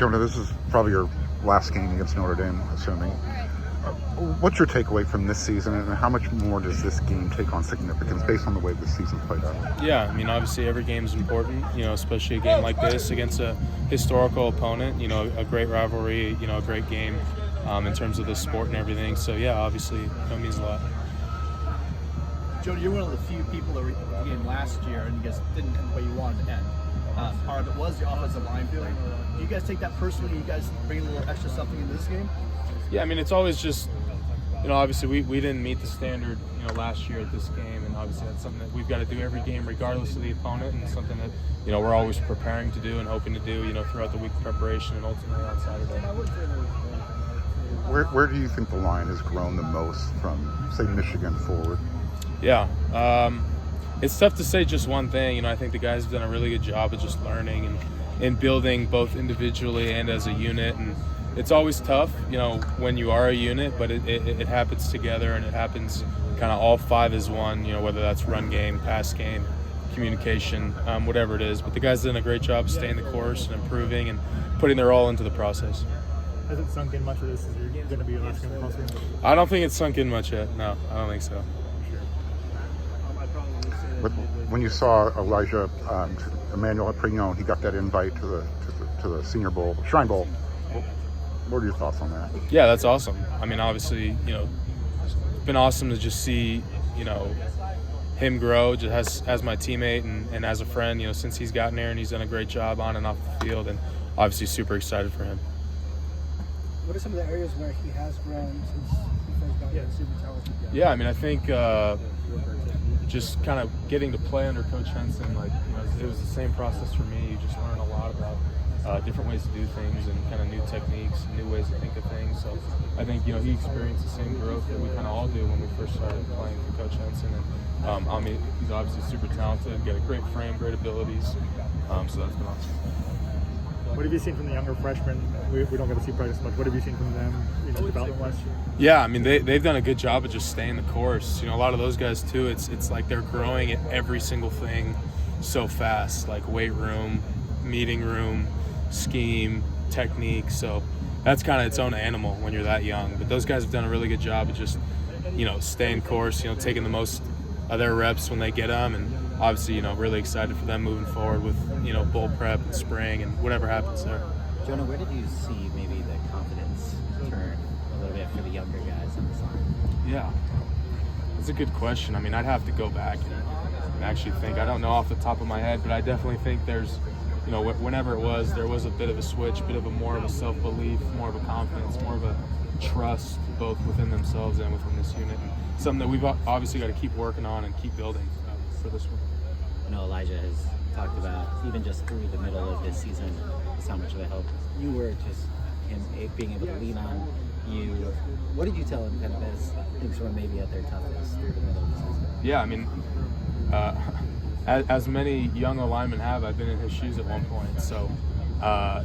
Jonah, this is probably your last game against Notre Dame, assuming. What's your takeaway from this season, and how much more does this game take on significance based on the way this season played out? Yeah, I mean, obviously every game is important, especially a game like this against a historical opponent, a great rivalry, a great game in terms of the sport and everything. So, yeah, obviously it means a lot. Jonah, you're one of the few people that were in the game last year, and you guys didn't end the way you wanted to end. Part of it was the offensive line feeling. Do you guys take that personally? You guys bring a little extra something into this game? Yeah, I mean, it's always just, obviously we didn't meet the standard, last year at this game, and obviously that's something that we've got to do every game regardless of the opponent, and something that, we're always preparing to do and hoping to do, throughout the week of preparation and ultimately on Saturday. Where do you think the line has grown the most from, say, Michigan forward? Yeah, it's tough to say just one thing. I think the guys have done a really good job of just learning and building both individually and as a unit. And it's always tough, when you are a unit, but it happens together, and it happens kind of all five as one, whether that's run game, pass game, communication, whatever it is. But the guys have done a great job staying the course and improving and putting their all into the process. Has it sunk in much of this? Is there going to be a last game of Coliseum? I don't think it's sunk in much yet. No, I don't think so. When you saw Elijah Emmanuel Prignon, he got that invite to the Senior Bowl, Shrine Bowl. What are your thoughts on that? Yeah, that's awesome. I mean, obviously, it's been awesome to just see, him grow just as my teammate and as a friend, since he's gotten there, and he's done a great job on and off the field, and obviously super excited for him. What are some of the areas where he has grown since he first got here? Super talented guy. Yeah, I mean, I think just kind of getting to play under Coach Henson, it was the same process for me. You just learn a lot about different ways to do things and kind of new techniques and new ways to think of things. So I think, he experienced the same growth that we kind of all do when we first started playing for Coach Henson. And he's obviously super talented, got a great frame, great abilities. So that's been awesome. What have you seen from the younger freshmen? We don't get to see practice much. What have you seen from them, development-wise? Yeah, I mean, they've done a good job of just staying the course. A lot of those guys, too, it's like they're growing at every single thing so fast, like weight room, meeting room, scheme, technique. So that's kind of its own animal when you're that young. But those guys have done a really good job of just, staying course, taking the most of their reps when they get them, and obviously, really excited for them moving forward with, bowl prep and spring and whatever happens there. Jonah, where did you see maybe the confidence turn a little bit for the younger guys on this line? Yeah, that's a good question. I mean, I'd have to go back and actually think. I don't know off the top of my head, but I definitely think there's, whenever it was, there was a bit of a switch, bit of a more of a self-belief, more of a confidence, more of a trust, both within themselves and within this unit. And something that we've obviously got to keep working on and keep building for this one. I know Elijah has talked about, even just through the middle of this season, just how much of a help you were, just him being able to lean on you. What did you tell him kind of as things were maybe at their toughest through the middle of the season? Yeah, I mean, as many young linemen have, I've been in his shoes at one point. So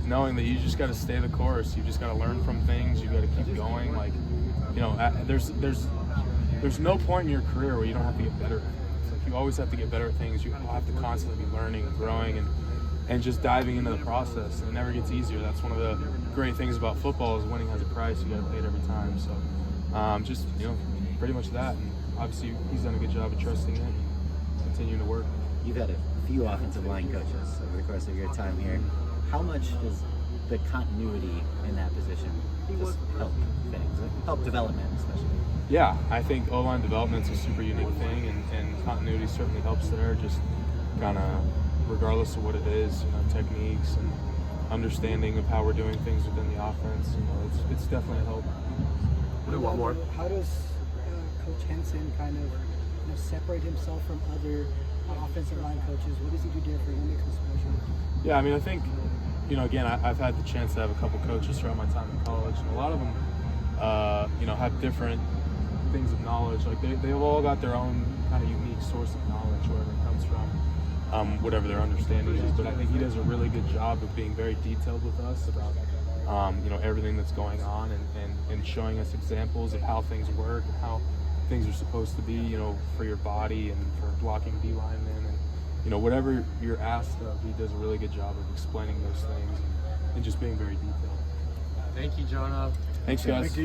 knowing that you just got to stay the course, you just got to learn from things, you got to keep going. There's no point in your career where you don't have to get better. You always have to get better at things. You have to constantly be learning and growing and just diving into the process. And it never gets easier. That's one of the great things about football is winning has a price. You got to pay it every time. So pretty much that. And obviously he's done a good job of trusting it and continuing to work. You've had a few offensive line coaches over the course of your time here. How much does the continuity in that position just help things, help development especially? Yeah, I think O-line development's a super unique thing, and continuity certainly helps there, just kind of regardless of what it is, techniques and understanding of how we're doing things within the offense. It's definitely a help. We'll do one more. How does Coach Henson kind of separate himself from other offensive line coaches? What does he do different? What makes him special? Yeah, I mean, I think, again, I've had the chance to have a couple coaches throughout my time in college, and a lot of them, have different things of knowledge. Like they've all got their own kind of unique source of knowledge, wherever it comes from, whatever their understanding is. But I think he does a really good job of being very detailed with us about, everything that's going on and showing us examples of how things work and how things are supposed to be, for your body and for blocking D linemen. And, whatever you're asked of, he does a really good job of explaining those things and just being very detailed. Thank you, Jonah. Thanks, guys.